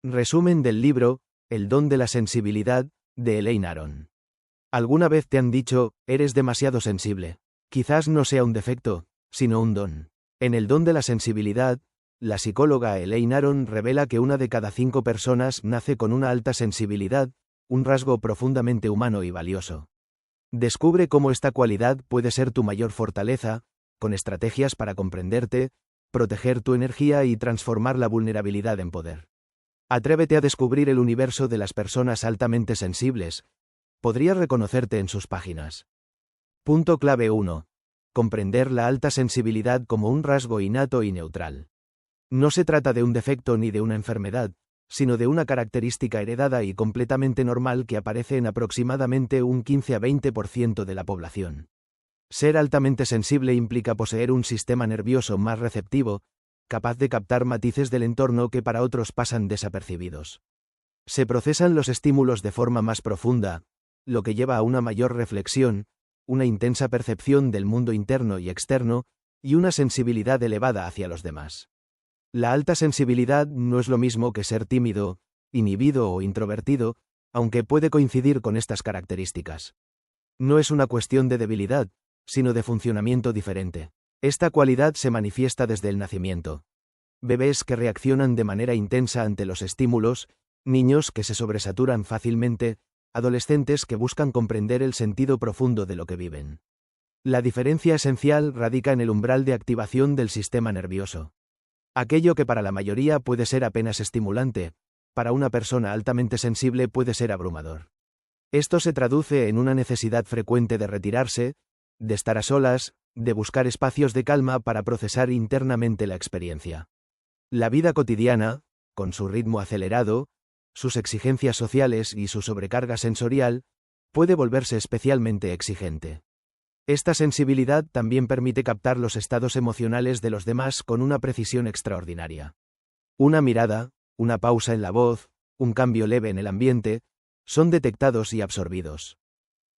Resumen del libro, El don de la sensibilidad, de Elaine Aron. ¿Alguna vez te han dicho, eres demasiado sensible? Quizás no sea un defecto, sino un don. En El don de la sensibilidad, la psicóloga Elaine Aron revela que 1 de cada 5 personas nace con una alta sensibilidad, un rasgo profundamente humano y valioso. Descubre cómo esta cualidad puede ser tu mayor fortaleza, con estrategias para comprenderte, proteger tu energía y transformar la vulnerabilidad en poder. Atrévete a descubrir el universo de las personas altamente sensibles. Podrías reconocerte en sus páginas. Punto clave 1. Comprender la alta sensibilidad como un rasgo innato y neutral. No se trata de un defecto ni de una enfermedad, sino de una característica heredada y completamente normal que aparece en aproximadamente un 15 a 20% de la población. Ser altamente sensible implica poseer un sistema nervioso más receptivo, capaz de captar matices del entorno que para otros pasan desapercibidos. Se procesan los estímulos de forma más profunda, lo que lleva a una mayor reflexión, una intensa percepción del mundo interno y externo, y una sensibilidad elevada hacia los demás. La alta sensibilidad no es lo mismo que ser tímido, inhibido o introvertido, aunque puede coincidir con estas características. No es una cuestión de debilidad, sino de funcionamiento diferente. Esta cualidad se manifiesta desde el nacimiento. Bebés que reaccionan de manera intensa ante los estímulos, niños que se sobresaturan fácilmente, adolescentes que buscan comprender el sentido profundo de lo que viven. La diferencia esencial radica en el umbral de activación del sistema nervioso. Aquello que para la mayoría puede ser apenas estimulante, para una persona altamente sensible puede ser abrumador. Esto se traduce en una necesidad frecuente de retirarse, de estar a solas, de buscar espacios de calma para procesar internamente la experiencia. La vida cotidiana, con su ritmo acelerado, sus exigencias sociales y su sobrecarga sensorial, puede volverse especialmente exigente. Esta sensibilidad también permite captar los estados emocionales de los demás con una precisión extraordinaria. Una mirada, una pausa en la voz, un cambio leve en el ambiente, son detectados y absorbidos.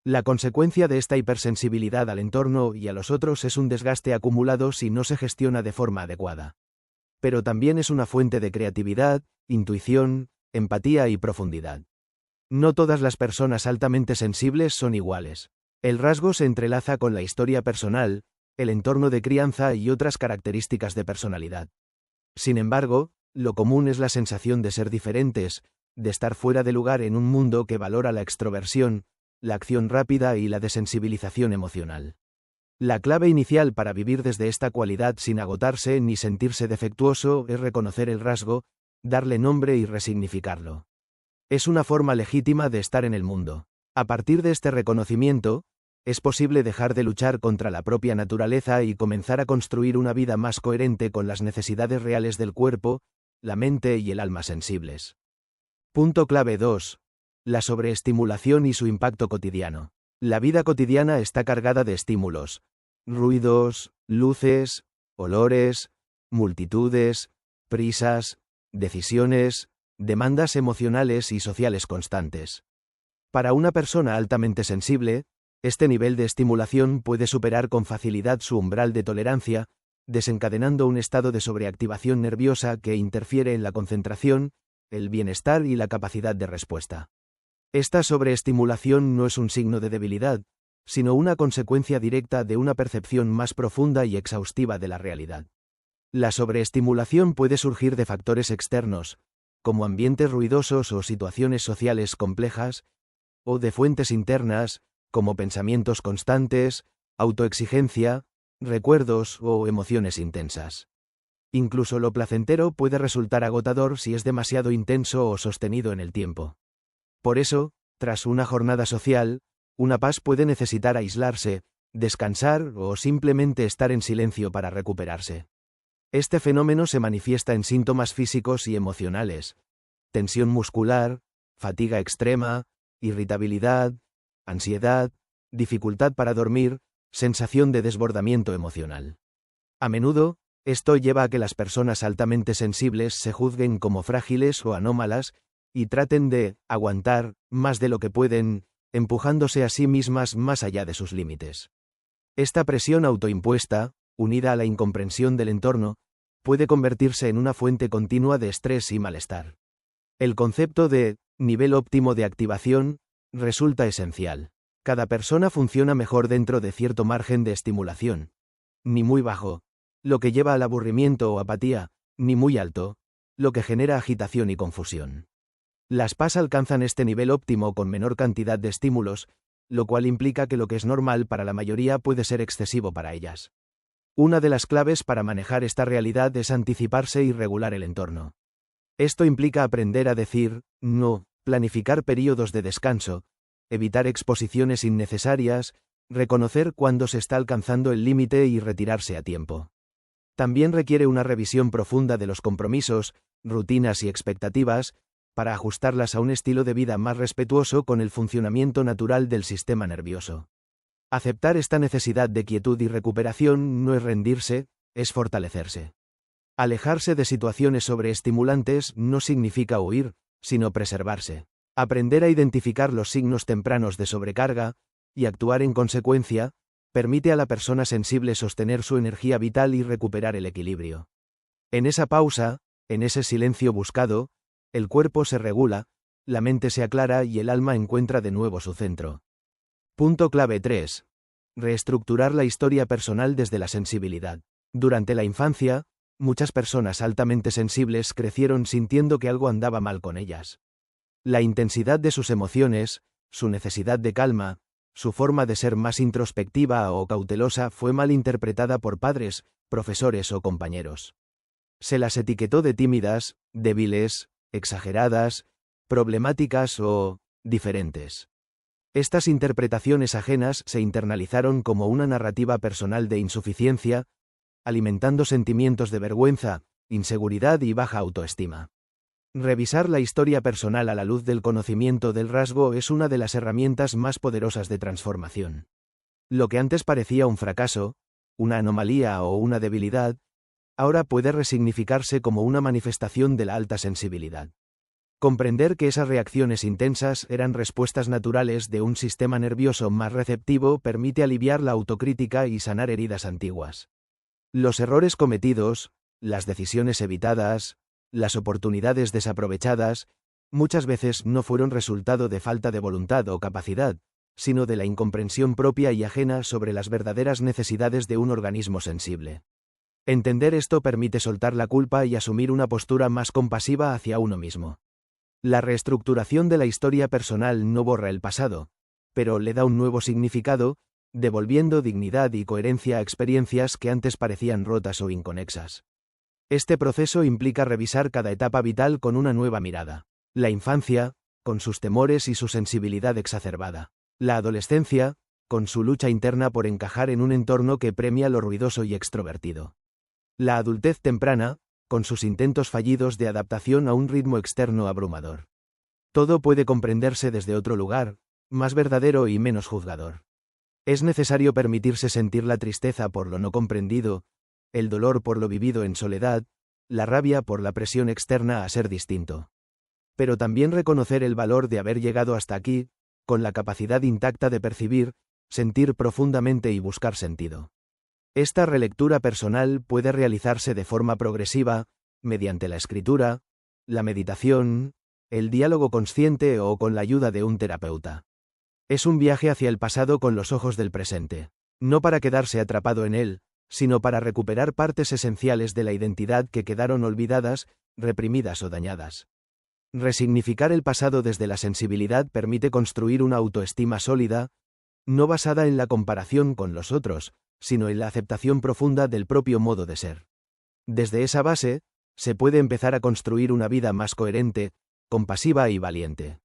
La consecuencia de esta hipersensibilidad al entorno y a los otros es un desgaste acumulado si no se gestiona de forma adecuada. Pero también es una fuente de creatividad, intuición, empatía y profundidad. No todas las personas altamente sensibles son iguales. El rasgo se entrelaza con la historia personal, el entorno de crianza y otras características de personalidad. Sin embargo, lo común es la sensación de ser diferentes, de estar fuera de lugar en un mundo que valora la extroversión, la acción rápida y la desensibilización emocional. La clave inicial para vivir desde esta cualidad sin agotarse ni sentirse defectuoso es reconocer el rasgo, darle nombre y resignificarlo. Es una forma legítima de estar en el mundo. A partir de este reconocimiento, es posible dejar de luchar contra la propia naturaleza y comenzar a construir una vida más coherente con las necesidades reales del cuerpo, la mente y el alma sensibles. Punto clave 2. La sobreestimulación y su impacto cotidiano. La vida cotidiana está cargada de estímulos, ruidos, luces, olores, multitudes, prisas, decisiones, demandas emocionales y sociales constantes. Para una persona altamente sensible, este nivel de estimulación puede superar con facilidad su umbral de tolerancia, desencadenando un estado de sobreactivación nerviosa que interfiere en la concentración, el bienestar y la capacidad de respuesta. Esta sobreestimulación no es un signo de debilidad, sino una consecuencia directa de una percepción más profunda y exhaustiva de la realidad. La sobreestimulación puede surgir de factores externos, como ambientes ruidosos o situaciones sociales complejas, o de fuentes internas, como pensamientos constantes, autoexigencia, recuerdos o emociones intensas. Incluso lo placentero puede resultar agotador si es demasiado intenso o sostenido en el tiempo. Por eso, tras una jornada social, una paz puede necesitar aislarse, descansar o simplemente estar en silencio para recuperarse. Este fenómeno se manifiesta en síntomas físicos y emocionales: tensión muscular, fatiga extrema, irritabilidad, ansiedad, dificultad para dormir, sensación de desbordamiento emocional. A menudo, esto lleva a que las personas altamente sensibles se juzguen como frágiles o anómalas, y traten de aguantar más de lo que pueden, empujándose a sí mismas más allá de sus límites. Esta presión autoimpuesta, unida a la incomprensión del entorno, puede convertirse en una fuente continua de estrés y malestar. El concepto de nivel óptimo de activación resulta esencial. Cada persona funciona mejor dentro de cierto margen de estimulación. Ni muy bajo, lo que lleva al aburrimiento o apatía, ni muy alto, lo que genera agitación y confusión. Las PAS alcanzan este nivel óptimo con menor cantidad de estímulos, lo cual implica que lo que es normal para la mayoría puede ser excesivo para ellas. Una de las claves para manejar esta realidad es anticiparse y regular el entorno. Esto implica aprender a decir no, planificar períodos de descanso, evitar exposiciones innecesarias, reconocer cuándo se está alcanzando el límite y retirarse a tiempo. También requiere una revisión profunda de los compromisos, rutinas y expectativas, para ajustarlas a un estilo de vida más respetuoso con el funcionamiento natural del sistema nervioso. Aceptar esta necesidad de quietud y recuperación no es rendirse, es fortalecerse. Alejarse de situaciones sobreestimulantes no significa huir, sino preservarse. Aprender a identificar los signos tempranos de sobrecarga, y actuar en consecuencia, permite a la persona sensible sostener su energía vital y recuperar el equilibrio. En esa pausa, en ese silencio buscado, el cuerpo se regula, la mente se aclara y el alma encuentra de nuevo su centro. Punto clave 3. Reestructurar la historia personal desde la sensibilidad. Durante la infancia, muchas personas altamente sensibles crecieron sintiendo que algo andaba mal con ellas. La intensidad de sus emociones, su necesidad de calma, su forma de ser más introspectiva o cautelosa fue mal interpretada por padres, profesores o compañeros. Se las etiquetó de tímidas, débiles, exageradas, problemáticas o diferentes. Estas interpretaciones ajenas se internalizaron como una narrativa personal de insuficiencia, alimentando sentimientos de vergüenza, inseguridad y baja autoestima. Revisar la historia personal a la luz del conocimiento del rasgo es una de las herramientas más poderosas de transformación. Lo que antes parecía un fracaso, una anomalía o una debilidad, ahora puede resignificarse como una manifestación de la alta sensibilidad. Comprender que esas reacciones intensas eran respuestas naturales de un sistema nervioso más receptivo permite aliviar la autocrítica y sanar heridas antiguas. Los errores cometidos, las decisiones evitadas, las oportunidades desaprovechadas, muchas veces no fueron resultado de falta de voluntad o capacidad, sino de la incomprensión propia y ajena sobre las verdaderas necesidades de un organismo sensible. Entender esto permite soltar la culpa y asumir una postura más compasiva hacia uno mismo. La reestructuración de la historia personal no borra el pasado, pero le da un nuevo significado, devolviendo dignidad y coherencia a experiencias que antes parecían rotas o inconexas. Este proceso implica revisar cada etapa vital con una nueva mirada. La infancia, con sus temores y su sensibilidad exacerbada. La adolescencia, con su lucha interna por encajar en un entorno que premia lo ruidoso y extrovertido. La adultez temprana, con sus intentos fallidos de adaptación a un ritmo externo abrumador. Todo puede comprenderse desde otro lugar, más verdadero y menos juzgador. Es necesario permitirse sentir la tristeza por lo no comprendido, el dolor por lo vivido en soledad, la rabia por la presión externa a ser distinto. Pero también reconocer el valor de haber llegado hasta aquí, con la capacidad intacta de percibir, sentir profundamente y buscar sentido. Esta relectura personal puede realizarse de forma progresiva, mediante la escritura, la meditación, el diálogo consciente o con la ayuda de un terapeuta. Es un viaje hacia el pasado con los ojos del presente, no para quedarse atrapado en él, sino para recuperar partes esenciales de la identidad que quedaron olvidadas, reprimidas o dañadas. Resignificar el pasado desde la sensibilidad permite construir una autoestima sólida, no basada en la comparación con los otros, sino en la aceptación profunda del propio modo de ser. Desde esa base, se puede empezar a construir una vida más coherente, compasiva y valiente.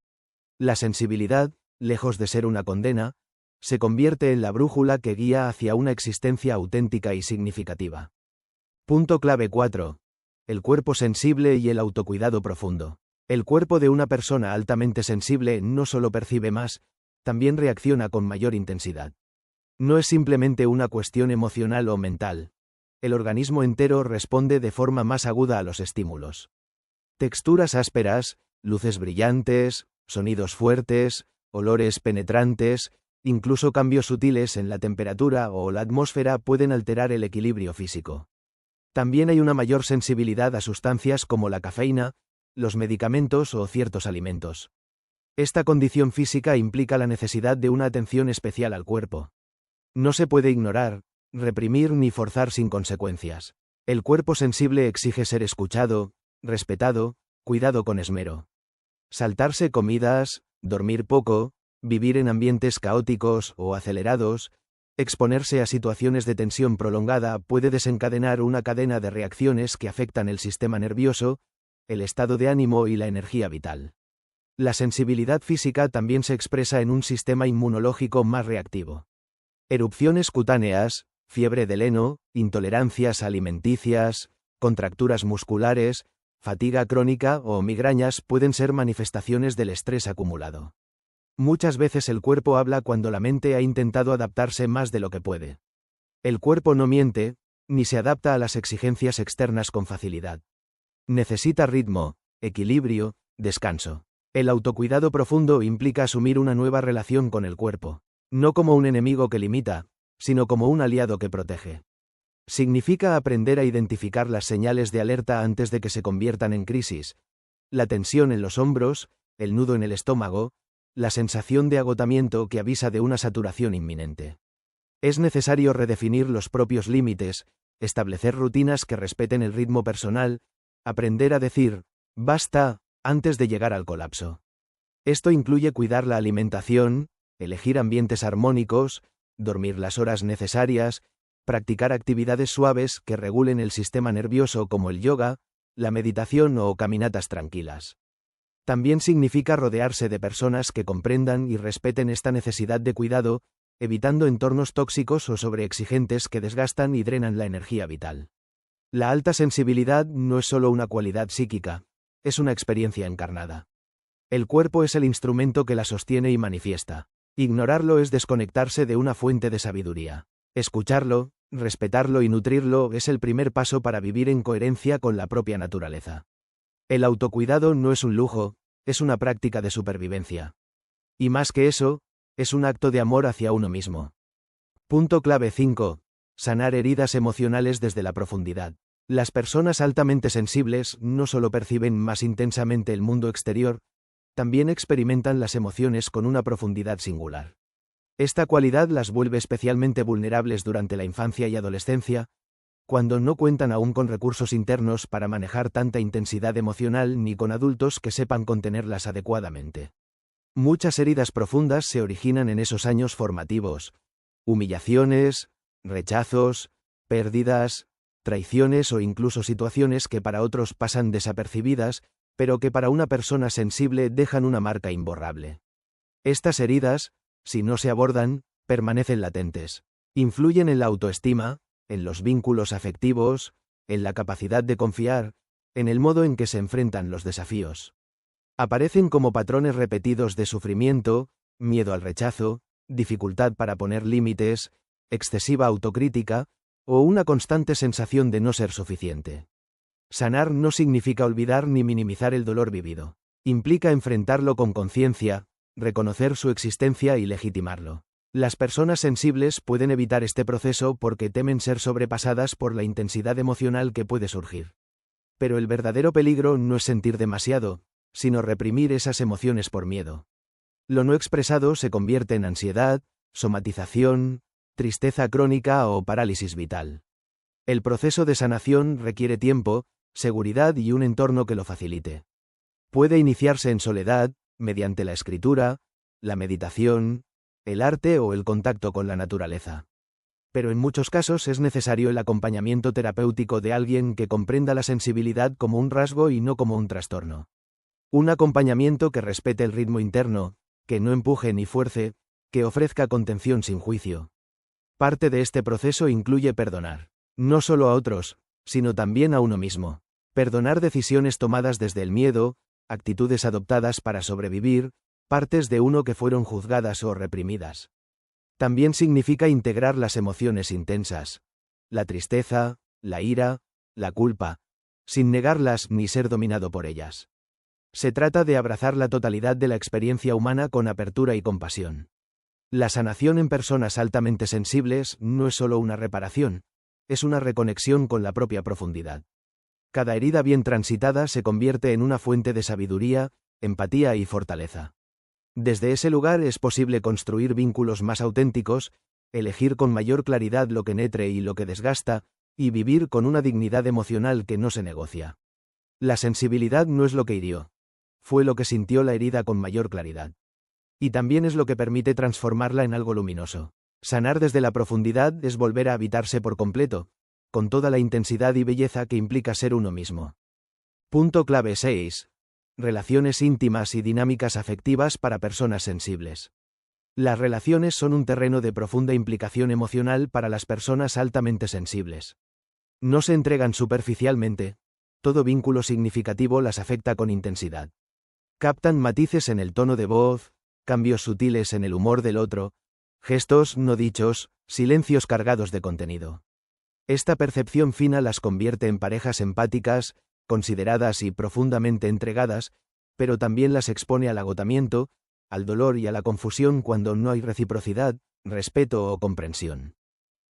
La sensibilidad, lejos de ser una condena, se convierte en la brújula que guía hacia una existencia auténtica y significativa. Punto clave 4. El cuerpo sensible y el autocuidado profundo. El cuerpo de una persona altamente sensible no solo percibe más, también reacciona con mayor intensidad. No es simplemente una cuestión emocional o mental. El organismo entero responde de forma más aguda a los estímulos. Texturas ásperas, luces brillantes, sonidos fuertes, olores penetrantes, incluso cambios sutiles en la temperatura o la atmósfera pueden alterar el equilibrio físico. También hay una mayor sensibilidad a sustancias como la cafeína, los medicamentos o ciertos alimentos. Esta condición física implica la necesidad de una atención especial al cuerpo. No se puede ignorar, reprimir ni forzar sin consecuencias. El cuerpo sensible exige ser escuchado, respetado, cuidado con esmero. Saltarse comidas, dormir poco, vivir en ambientes caóticos o acelerados, exponerse a situaciones de tensión prolongada puede desencadenar una cadena de reacciones que afectan el sistema nervioso, el estado de ánimo y la energía vital. La sensibilidad física también se expresa en un sistema inmunológico más reactivo. Erupciones cutáneas, fiebre del heno, intolerancias alimenticias, contracturas musculares, fatiga crónica o migrañas pueden ser manifestaciones del estrés acumulado. Muchas veces el cuerpo habla cuando la mente ha intentado adaptarse más de lo que puede. El cuerpo no miente, ni se adapta a las exigencias externas con facilidad. Necesita ritmo, equilibrio, descanso. El autocuidado profundo implica asumir una nueva relación con el cuerpo, no como un enemigo que limita, sino como un aliado que protege. Significa aprender a identificar las señales de alerta antes de que se conviertan en crisis, la tensión en los hombros, el nudo en el estómago, la sensación de agotamiento que avisa de una saturación inminente. Es necesario redefinir los propios límites, establecer rutinas que respeten el ritmo personal, aprender a decir, basta, antes de llegar al colapso. Esto incluye cuidar la alimentación, elegir ambientes armónicos, dormir las horas necesarias, practicar actividades suaves que regulen el sistema nervioso como el yoga, la meditación o caminatas tranquilas. También significa rodearse de personas que comprendan y respeten esta necesidad de cuidado, evitando entornos tóxicos o sobreexigentes que desgastan y drenan la energía vital. La alta sensibilidad no es solo una cualidad psíquica, es una experiencia encarnada. El cuerpo es el instrumento que la sostiene y manifiesta. Ignorarlo es desconectarse de una fuente de sabiduría. Escucharlo, respetarlo y nutrirlo es el primer paso para vivir en coherencia con la propia naturaleza. El autocuidado no es un lujo, es una práctica de supervivencia. Y más que eso, es un acto de amor hacia uno mismo. Punto clave 5. Sanar heridas emocionales desde la profundidad. Las personas altamente sensibles no solo perciben más intensamente el mundo exterior, también experimentan las emociones con una profundidad singular. Esta cualidad las vuelve especialmente vulnerables durante la infancia y adolescencia, cuando no cuentan aún con recursos internos para manejar tanta intensidad emocional ni con adultos que sepan contenerlas adecuadamente. Muchas heridas profundas se originan en esos años formativos: humillaciones, rechazos, pérdidas, traiciones o incluso situaciones que para otros pasan desapercibidas, pero que para una persona sensible dejan una marca imborrable. Estas heridas, si no se abordan, permanecen latentes. Influyen en la autoestima, en los vínculos afectivos, en la capacidad de confiar, en el modo en que se enfrentan los desafíos. Aparecen como patrones repetidos de sufrimiento, miedo al rechazo, dificultad para poner límites, excesiva autocrítica, o una constante sensación de no ser suficiente. Sanar no significa olvidar ni minimizar el dolor vivido. Implica enfrentarlo con conciencia, reconocer su existencia y legitimarlo. Las personas sensibles pueden evitar este proceso porque temen ser sobrepasadas por la intensidad emocional que puede surgir. Pero el verdadero peligro no es sentir demasiado, sino reprimir esas emociones por miedo. Lo no expresado se convierte en ansiedad, somatización, tristeza crónica o parálisis vital. El proceso de sanación requiere tiempo, seguridad y un entorno que lo facilite. Puede iniciarse en soledad, mediante la escritura, la meditación, el arte o el contacto con la naturaleza. Pero en muchos casos es necesario el acompañamiento terapéutico de alguien que comprenda la sensibilidad como un rasgo y no como un trastorno. Un acompañamiento que respete el ritmo interno, que no empuje ni fuerce, que ofrezca contención sin juicio. Parte de este proceso incluye perdonar, no solo a otros, sino también a uno mismo. Perdonar decisiones tomadas desde el miedo, actitudes adoptadas para sobrevivir, partes de uno que fueron juzgadas o reprimidas. También significa integrar las emociones intensas, la tristeza, la ira, la culpa, sin negarlas ni ser dominado por ellas. Se trata de abrazar la totalidad de la experiencia humana con apertura y compasión. La sanación en personas altamente sensibles no es solo una reparación, es una reconexión con la propia profundidad. Cada herida bien transitada se convierte en una fuente de sabiduría, empatía y fortaleza. Desde ese lugar es posible construir vínculos más auténticos, elegir con mayor claridad lo que nutre y lo que desgasta, y vivir con una dignidad emocional que no se negocia. La sensibilidad no es lo que hirió. Fue lo que sintió la herida con mayor claridad. Y también es lo que permite transformarla en algo luminoso. Sanar desde la profundidad es volver a habitarse por completo, con toda la intensidad y belleza que implica ser uno mismo. Punto clave 6. Relaciones íntimas y dinámicas afectivas para personas sensibles. Las relaciones son un terreno de profunda implicación emocional para las personas altamente sensibles. No se entregan superficialmente, todo vínculo significativo las afecta con intensidad. Captan matices en el tono de voz, cambios sutiles en el humor del otro, gestos no dichos, silencios cargados de contenido. Esta percepción fina las convierte en parejas empáticas, consideradas y profundamente entregadas, pero también las expone al agotamiento, al dolor y a la confusión cuando no hay reciprocidad, respeto o comprensión.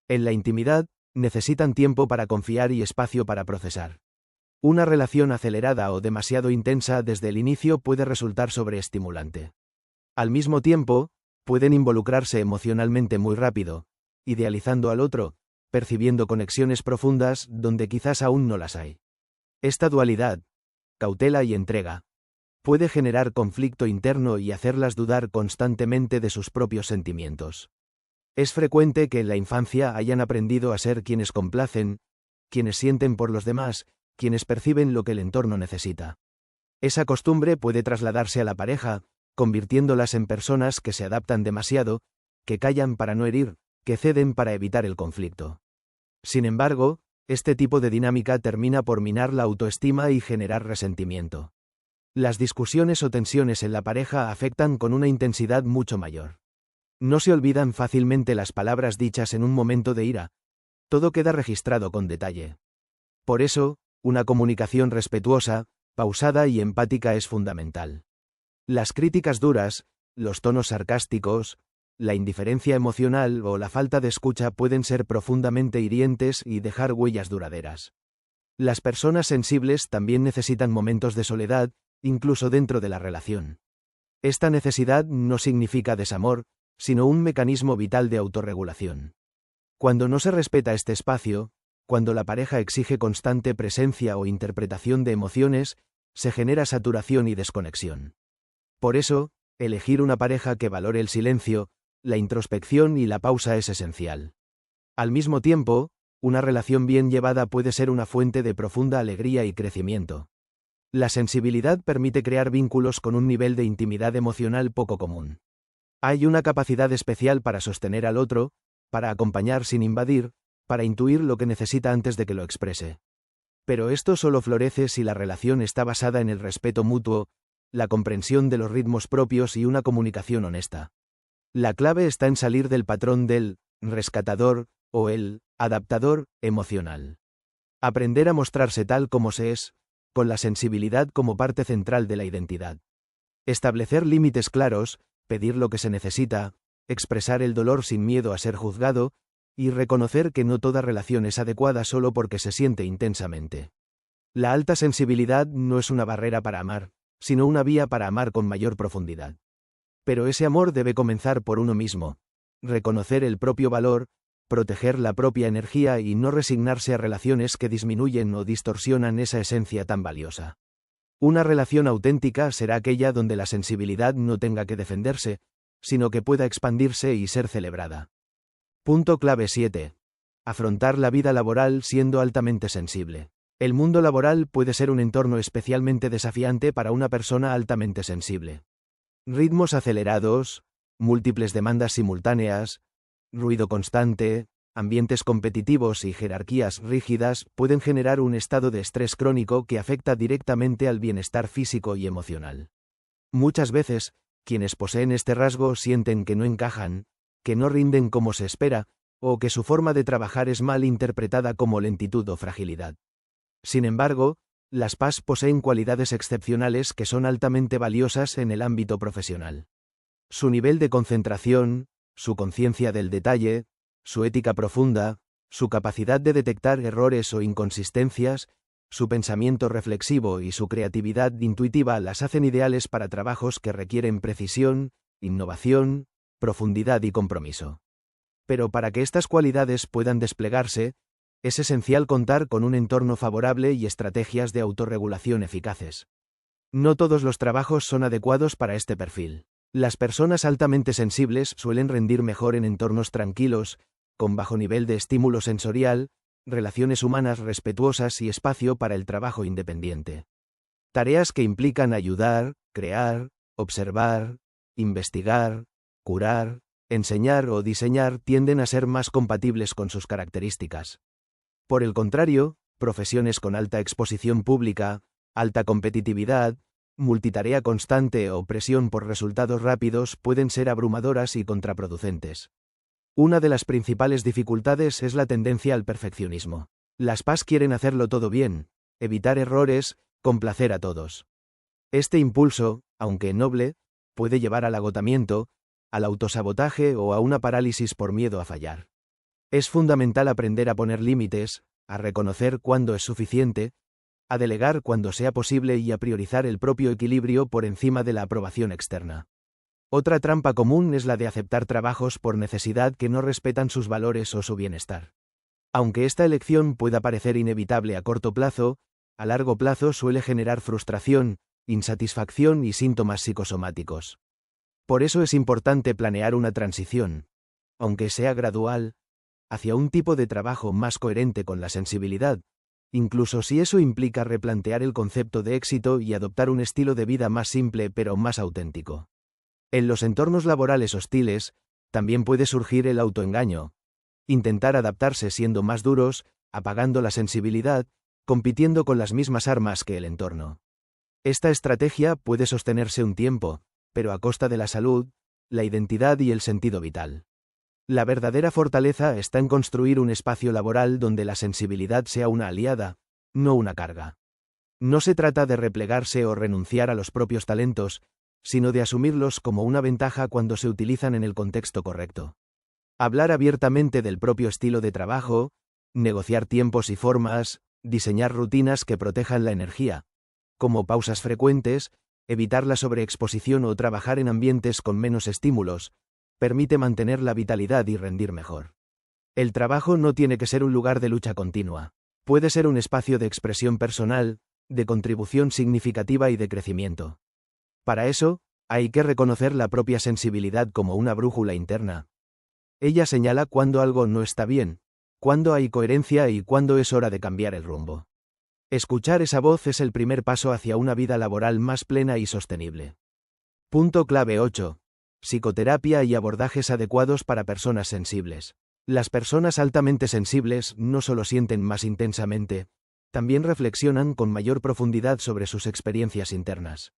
En la intimidad, necesitan tiempo para confiar y espacio para procesar. Una relación acelerada o demasiado intensa desde el inicio puede resultar sobreestimulante. Al mismo tiempo, pueden involucrarse emocionalmente muy rápido, idealizando al otro, percibiendo conexiones profundas donde quizás aún no las hay. Esta dualidad, cautela y entrega, puede generar conflicto interno y hacerlas dudar constantemente de sus propios sentimientos. Es frecuente que en la infancia hayan aprendido a ser quienes complacen, quienes sienten por los demás, quienes perciben lo que el entorno necesita. Esa costumbre puede trasladarse a la pareja, convirtiéndolas en personas que se adaptan demasiado, que callan para no herir, que ceden para evitar el conflicto. Sin embargo, este tipo de dinámica termina por minar la autoestima y generar resentimiento. Las discusiones o tensiones en la pareja afectan con una intensidad mucho mayor. No se olvidan fácilmente las palabras dichas en un momento de ira. Todo queda registrado con detalle. Por eso, una comunicación respetuosa, pausada y empática es fundamental. Las críticas duras, los tonos sarcásticos, la indiferencia emocional o la falta de escucha pueden ser profundamente hirientes y dejar huellas duraderas. Las personas sensibles también necesitan momentos de soledad, incluso dentro de la relación. Esta necesidad no significa desamor, sino un mecanismo vital de autorregulación. Cuando no se respeta este espacio, cuando la pareja exige constante presencia o interpretación de emociones, se genera saturación y desconexión. Por eso, elegir una pareja que valore el silencio, la introspección y la pausa es esencial. Al mismo tiempo, una relación bien llevada puede ser una fuente de profunda alegría y crecimiento. La sensibilidad permite crear vínculos con un nivel de intimidad emocional poco común. Hay una capacidad especial para sostener al otro, para acompañar sin invadir, para intuir lo que necesita antes de que lo exprese. Pero esto solo florece si la relación está basada en el respeto mutuo, la comprensión de los ritmos propios y una comunicación honesta. La clave está en salir del patrón del rescatador o el adaptador emocional. Aprender a mostrarse tal como se es, con la sensibilidad como parte central de la identidad. Establecer límites claros, pedir lo que se necesita, expresar el dolor sin miedo a ser juzgado, y reconocer que no toda relación es adecuada solo porque se siente intensamente. La alta sensibilidad no es una barrera para amar, sino una vía para amar con mayor profundidad. Pero ese amor debe comenzar por uno mismo, reconocer el propio valor, proteger la propia energía y no resignarse a relaciones que disminuyen o distorsionan esa esencia tan valiosa. Una relación auténtica será aquella donde la sensibilidad no tenga que defenderse, sino que pueda expandirse y ser celebrada. Punto clave 7. Afrontar la vida laboral siendo altamente sensible. El mundo laboral puede ser un entorno especialmente desafiante para una persona altamente sensible. Ritmos acelerados, múltiples demandas simultáneas, ruido constante, ambientes competitivos y jerarquías rígidas pueden generar un estado de estrés crónico que afecta directamente al bienestar físico y emocional. Muchas veces, quienes poseen este rasgo sienten que no encajan, que no rinden como se espera, o que su forma de trabajar es mal interpretada como lentitud o fragilidad. Sin embargo, las PAS poseen cualidades excepcionales que son altamente valiosas en el ámbito profesional. Su nivel de concentración, su conciencia del detalle, su ética profunda, su capacidad de detectar errores o inconsistencias, su pensamiento reflexivo y su creatividad intuitiva las hacen ideales para trabajos que requieren precisión, innovación, profundidad y compromiso. Pero para que estas cualidades puedan desplegarse, es esencial contar con un entorno favorable y estrategias de autorregulación eficaces. No todos los trabajos son adecuados para este perfil. Las personas altamente sensibles suelen rendir mejor en entornos tranquilos, con bajo nivel de estímulo sensorial, relaciones humanas respetuosas y espacio para el trabajo independiente. Tareas que implican ayudar, crear, observar, investigar, curar, enseñar o diseñar tienden a ser más compatibles con sus características. Por el contrario, profesiones con alta exposición pública, alta competitividad, multitarea constante o presión por resultados rápidos pueden ser abrumadoras y contraproducentes. Una de las principales dificultades es la tendencia al perfeccionismo. Las PAS quieren hacerlo todo bien, evitar errores, complacer a todos. Este impulso, aunque noble, puede llevar al agotamiento, al autosabotaje o a una parálisis por miedo a fallar. Es fundamental aprender a poner límites, a reconocer cuándo es suficiente, a delegar cuando sea posible y a priorizar el propio equilibrio por encima de la aprobación externa. Otra trampa común es la de aceptar trabajos por necesidad que no respetan sus valores o su bienestar. Aunque esta elección pueda parecer inevitable a corto plazo, a largo plazo suele generar frustración, insatisfacción y síntomas psicosomáticos. Por eso es importante planear una transición, aunque sea gradual, hacia un tipo de trabajo más coherente con la sensibilidad, incluso si eso implica replantear el concepto de éxito y adoptar un estilo de vida más simple pero más auténtico. En los entornos laborales hostiles, también puede surgir el autoengaño. Intentar adaptarse siendo más duros, apagando la sensibilidad, compitiendo con las mismas armas que el entorno. Esta estrategia puede sostenerse un tiempo, pero a costa de la salud, la identidad y el sentido vital. La verdadera fortaleza está en construir un espacio laboral donde la sensibilidad sea una aliada, no una carga. No se trata de replegarse o renunciar a los propios talentos, sino de asumirlos como una ventaja cuando se utilizan en el contexto correcto. Hablar abiertamente del propio estilo de trabajo, negociar tiempos y formas, diseñar rutinas que protejan la energía, como pausas frecuentes, evitar la sobreexposición o trabajar en ambientes con menos estímulos, permite mantener la vitalidad y rendir mejor. El trabajo no tiene que ser un lugar de lucha continua. Puede ser un espacio de expresión personal, de contribución significativa y de crecimiento. Para eso, hay que reconocer la propia sensibilidad como una brújula interna. Ella señala cuándo algo no está bien, cuándo hay coherencia y cuándo es hora de cambiar el rumbo. Escuchar esa voz es el primer paso hacia una vida laboral más plena y sostenible. Punto clave 8. Psicoterapia y abordajes adecuados para personas sensibles. Las personas altamente sensibles no solo sienten más intensamente, también reflexionan con mayor profundidad sobre sus experiencias internas.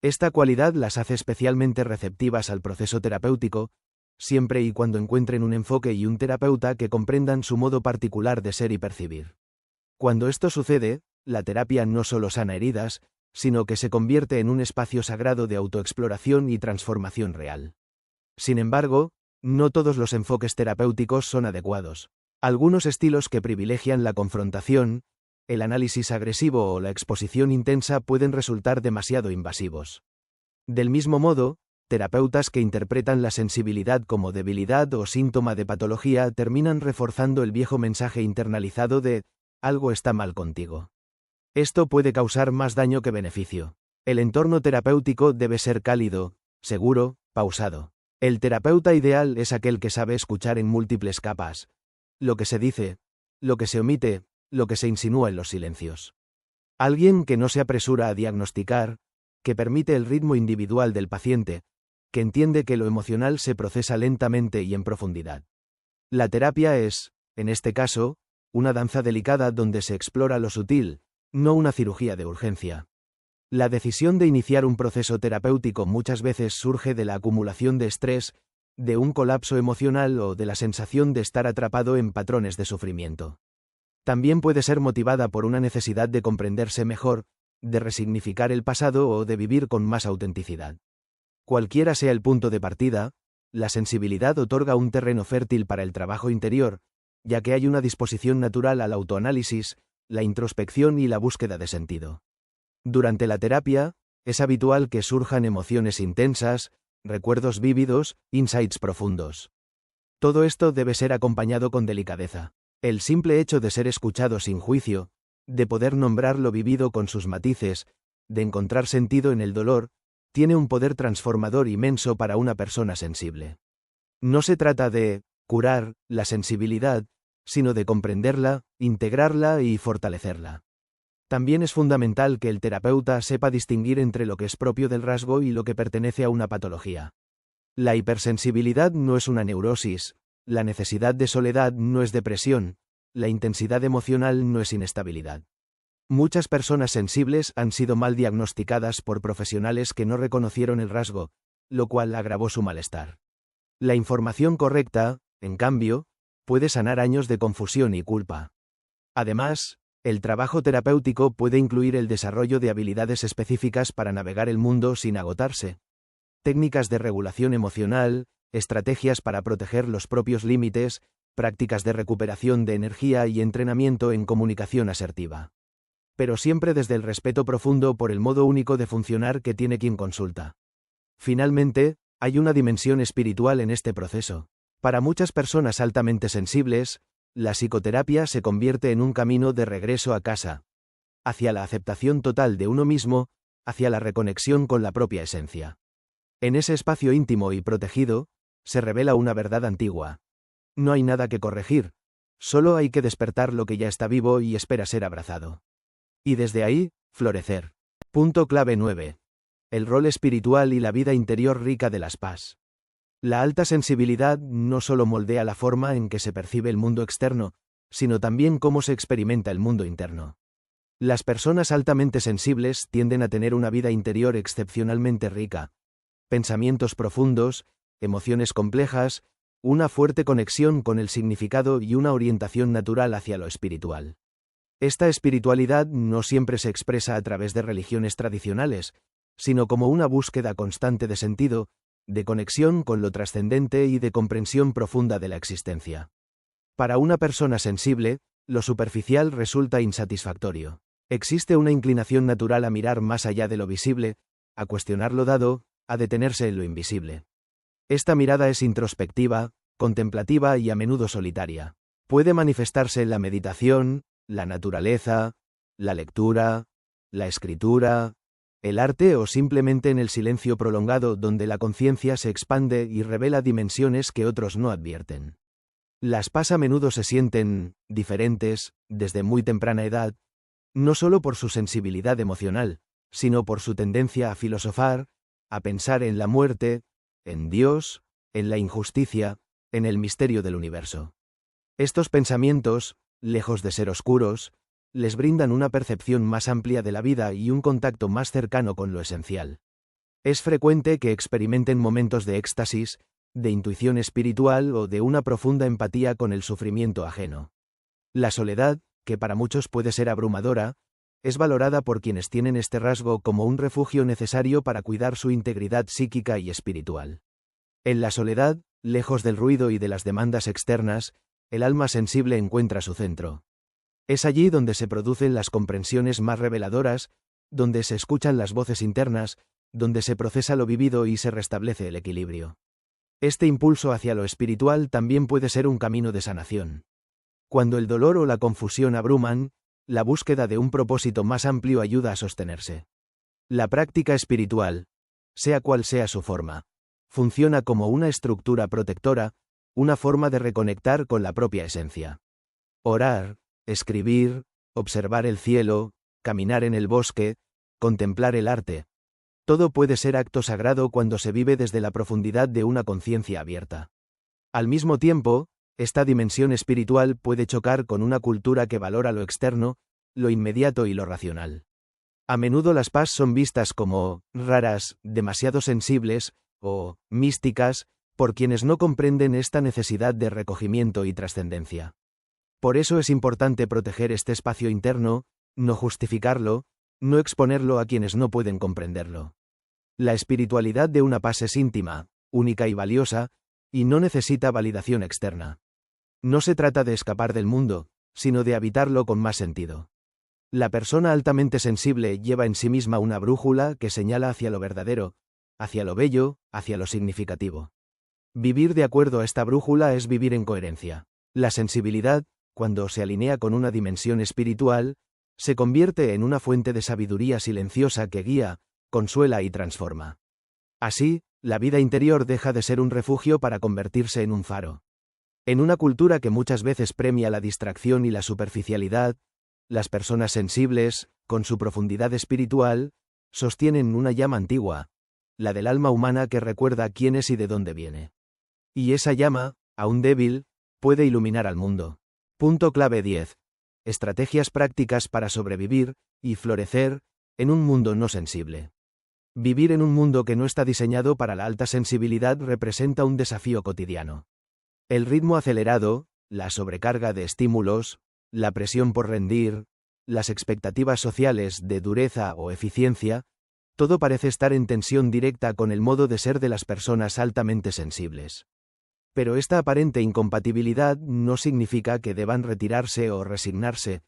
Esta cualidad las hace especialmente receptivas al proceso terapéutico, siempre y cuando encuentren un enfoque y un terapeuta que comprendan su modo particular de ser y percibir. Cuando esto sucede, la terapia no solo sana heridas, sino que se convierte en un espacio sagrado de autoexploración y transformación real. Sin embargo, no todos los enfoques terapéuticos son adecuados. Algunos estilos que privilegian la confrontación, el análisis agresivo o la exposición intensa pueden resultar demasiado invasivos. Del mismo modo, terapeutas que interpretan la sensibilidad como debilidad o síntoma de patología terminan reforzando el viejo mensaje internalizado de «algo está mal contigo». Esto puede causar más daño que beneficio. El entorno terapéutico debe ser cálido, seguro, pausado. El terapeuta ideal es aquel que sabe escuchar en múltiples capas. Lo que se dice, lo que se omite, lo que se insinúa en los silencios. Alguien que no se apresura a diagnosticar, que permite el ritmo individual del paciente, que entiende que lo emocional se procesa lentamente y en profundidad. La terapia es, en este caso, una danza delicada donde se explora lo sutil, no una cirugía de urgencia. La decisión de iniciar un proceso terapéutico muchas veces surge de la acumulación de estrés, de un colapso emocional o de la sensación de estar atrapado en patrones de sufrimiento. También puede ser motivada por una necesidad de comprenderse mejor, de resignificar el pasado o de vivir con más autenticidad. Cualquiera sea el punto de partida, la sensibilidad otorga un terreno fértil para el trabajo interior, ya que hay una disposición natural al autoanálisis, la introspección y la búsqueda de sentido. Durante la terapia, es habitual que surjan emociones intensas, recuerdos vívidos, insights profundos. Todo esto debe ser acompañado con delicadeza. El simple hecho de ser escuchado sin juicio, de poder nombrar lo vivido con sus matices, de encontrar sentido en el dolor, tiene un poder transformador inmenso para una persona sensible. No se trata de curar la sensibilidad, sino de comprenderla, integrarla y fortalecerla. También es fundamental que el terapeuta sepa distinguir entre lo que es propio del rasgo y lo que pertenece a una patología. La hipersensibilidad no es una neurosis, la necesidad de soledad no es depresión, la intensidad emocional no es inestabilidad. Muchas personas sensibles han sido mal diagnosticadas por profesionales que no reconocieron el rasgo, lo cual agravó su malestar. La información correcta, en cambio, puede sanar años de confusión y culpa. Además, el trabajo terapéutico puede incluir el desarrollo de habilidades específicas para navegar el mundo sin agotarse. Técnicas de regulación emocional, estrategias para proteger los propios límites, prácticas de recuperación de energía y entrenamiento en comunicación asertiva. Pero siempre desde el respeto profundo por el modo único de funcionar que tiene quien consulta. Finalmente, hay una dimensión espiritual en este proceso. Para muchas personas altamente sensibles, la psicoterapia se convierte en un camino de regreso a casa, hacia la aceptación total de uno mismo, hacia la reconexión con la propia esencia. En ese espacio íntimo y protegido, se revela una verdad antigua. No hay nada que corregir, solo hay que despertar lo que ya está vivo y espera ser abrazado. Y desde ahí, florecer. Punto clave 9. El rol espiritual y la vida interior rica de las PAS. La alta sensibilidad no solo moldea la forma en que se percibe el mundo externo, sino también cómo se experimenta el mundo interno. Las personas altamente sensibles tienden a tener una vida interior excepcionalmente rica. Pensamientos profundos, emociones complejas, una fuerte conexión con el significado y una orientación natural hacia lo espiritual. Esta espiritualidad no siempre se expresa a través de religiones tradicionales, sino como una búsqueda constante de sentido, de conexión con lo trascendente y de comprensión profunda de la existencia. Para una persona sensible, lo superficial resulta insatisfactorio. Existe una inclinación natural a mirar más allá de lo visible, a cuestionar lo dado, a detenerse en lo invisible. Esta mirada es introspectiva, contemplativa y a menudo solitaria. Puede manifestarse en la meditación, la naturaleza, la lectura, la escritura, el arte o simplemente en el silencio prolongado donde la conciencia se expande y revela dimensiones que otros no advierten. Las PAS a menudo se sienten diferentes, desde muy temprana edad, no solo por su sensibilidad emocional, sino por su tendencia a filosofar, a pensar en la muerte, en Dios, en la injusticia, en el misterio del universo. Estos pensamientos, lejos de ser oscuros, les brindan una percepción más amplia de la vida y un contacto más cercano con lo esencial. Es frecuente que experimenten momentos de éxtasis, de intuición espiritual o de una profunda empatía con el sufrimiento ajeno. La soledad, que para muchos puede ser abrumadora, es valorada por quienes tienen este rasgo como un refugio necesario para cuidar su integridad psíquica y espiritual. En la soledad, lejos del ruido y de las demandas externas, el alma sensible encuentra su centro. Es allí donde se producen las comprensiones más reveladoras, donde se escuchan las voces internas, donde se procesa lo vivido y se restablece el equilibrio. Este impulso hacia lo espiritual también puede ser un camino de sanación. Cuando el dolor o la confusión abruman, la búsqueda de un propósito más amplio ayuda a sostenerse. La práctica espiritual, sea cual sea su forma, funciona como una estructura protectora, una forma de reconectar con la propia esencia. Orar, escribir, observar el cielo, caminar en el bosque, contemplar el arte. Todo puede ser acto sagrado cuando se vive desde la profundidad de una conciencia abierta. Al mismo tiempo, esta dimensión espiritual puede chocar con una cultura que valora lo externo, lo inmediato y lo racional. A menudo las PAS son vistas como raras, demasiado sensibles, o místicas, por quienes no comprenden esta necesidad de recogimiento y trascendencia. Por eso es importante proteger este espacio interno, no justificarlo, no exponerlo a quienes no pueden comprenderlo. La espiritualidad de una PAS es íntima, única y valiosa, y no necesita validación externa. No se trata de escapar del mundo, sino de habitarlo con más sentido. La persona altamente sensible lleva en sí misma una brújula que señala hacia lo verdadero, hacia lo bello, hacia lo significativo. Vivir de acuerdo a esta brújula es vivir en coherencia. La sensibilidad, cuando se alinea con una dimensión espiritual, se convierte en una fuente de sabiduría silenciosa que guía, consuela y transforma. Así, la vida interior deja de ser un refugio para convertirse en un faro. En una cultura que muchas veces premia la distracción y la superficialidad, las personas sensibles, con su profundidad espiritual, sostienen una llama antigua, la del alma humana que recuerda quién es y de dónde viene. Y esa llama, aún débil, puede iluminar al mundo. Punto clave 10. Estrategias prácticas para sobrevivir y florecer en un mundo no sensible. Vivir en un mundo que no está diseñado para la alta sensibilidad representa un desafío cotidiano. El ritmo acelerado, la sobrecarga de estímulos, la presión por rendir, las expectativas sociales de dureza o eficiencia, todo parece estar en tensión directa con el modo de ser de las personas altamente sensibles. Pero esta aparente incompatibilidad no significa que deban retirarse o resignarse.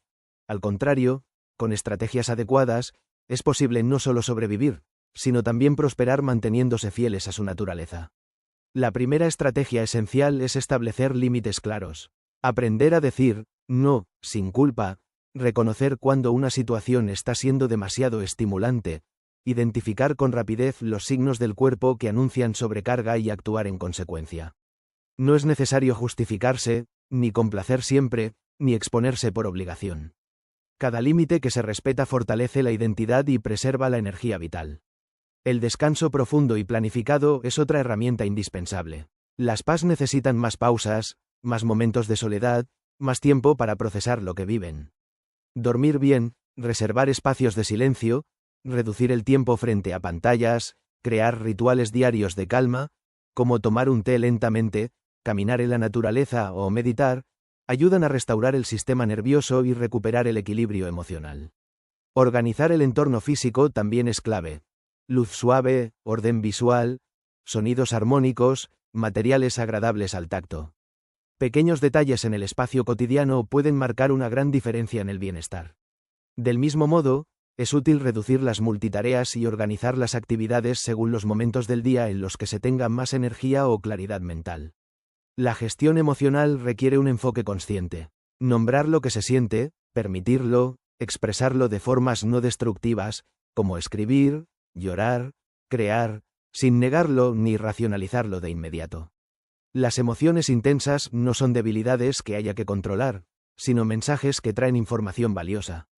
Al contrario, con estrategias adecuadas, es posible no solo sobrevivir, sino también prosperar manteniéndose fieles a su naturaleza. La primera estrategia esencial es establecer límites claros. Aprender a decir no, sin culpa, reconocer cuando una situación está siendo demasiado estimulante, identificar con rapidez los signos del cuerpo que anuncian sobrecarga y actuar en consecuencia. No es necesario justificarse, ni complacer siempre, ni exponerse por obligación. Cada límite que se respeta fortalece la identidad y preserva la energía vital. El descanso profundo y planificado es otra herramienta indispensable. Las PAs necesitan más pausas, más momentos de soledad, más tiempo para procesar lo que viven. Dormir bien, reservar espacios de silencio, reducir el tiempo frente a pantallas, crear rituales diarios de calma, como tomar un té lentamente, caminar en la naturaleza o meditar, ayudan a restaurar el sistema nervioso y recuperar el equilibrio emocional. Organizar el entorno físico también es clave. Luz suave, orden visual, sonidos armónicos, materiales agradables al tacto. Pequeños detalles en el espacio cotidiano pueden marcar una gran diferencia en el bienestar. Del mismo modo, es útil reducir las multitareas y organizar las actividades según los momentos del día en los que se tenga más energía o claridad mental. La gestión emocional requiere un enfoque consciente. Nombrar lo que se siente, permitirlo, expresarlo de formas no destructivas, como escribir, llorar, crear, sin negarlo ni racionalizarlo de inmediato. Las emociones intensas no son debilidades que haya que controlar, sino mensajes que traen información valiosa.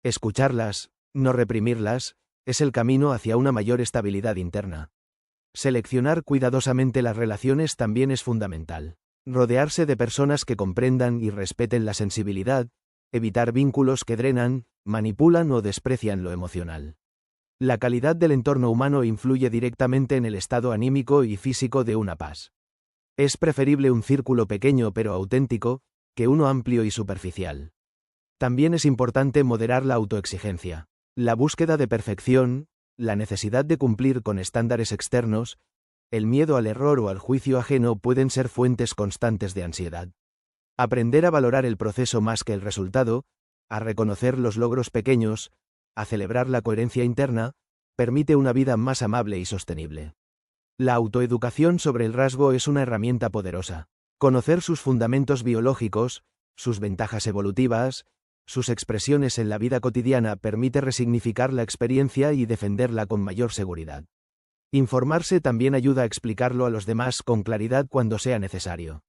Escucharlas, no reprimirlas, es el camino hacia una mayor estabilidad interna. Seleccionar cuidadosamente las relaciones también es fundamental. Rodearse de personas que comprendan y respeten la sensibilidad, evitar vínculos que drenan, manipulan o desprecian lo emocional. La calidad del entorno humano influye directamente en el estado anímico y físico de una PAS. Es preferible un círculo pequeño pero auténtico, que uno amplio y superficial. También es importante moderar la autoexigencia. La búsqueda de perfección, la necesidad de cumplir con estándares externos, el miedo al error o al juicio ajeno pueden ser fuentes constantes de ansiedad. Aprender a valorar el proceso más que el resultado, a reconocer los logros pequeños, a celebrar la coherencia interna, permite una vida más amable y sostenible. La autoeducación sobre el rasgo es una herramienta poderosa. Conocer sus fundamentos biológicos, sus ventajas evolutivas, sus expresiones en la vida cotidiana permite resignificar la experiencia y defenderla con mayor seguridad. Informarse también ayuda a explicarlo a los demás con claridad cuando sea necesario.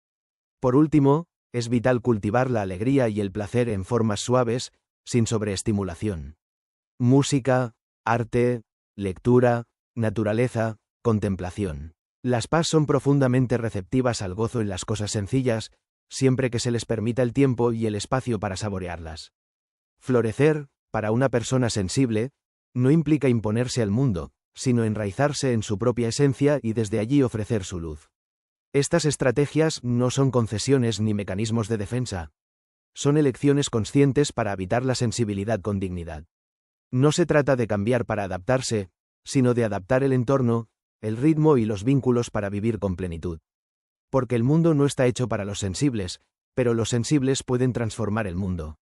Por último, es vital cultivar la alegría y el placer en formas suaves, sin sobreestimulación. Música, arte, lectura, naturaleza, contemplación. Las PAs son profundamente receptivas al gozo en las cosas sencillas, siempre que se les permita el tiempo y el espacio para saborearlas. Florecer, para una persona sensible, no implica imponerse al mundo, sino enraizarse en su propia esencia y desde allí ofrecer su luz. Estas estrategias no son concesiones ni mecanismos de defensa. Son elecciones conscientes para habitar la sensibilidad con dignidad. No se trata de cambiar para adaptarse, sino de adaptar el entorno, el ritmo y los vínculos para vivir con plenitud. Porque el mundo no está hecho para los sensibles, pero los sensibles pueden transformar el mundo.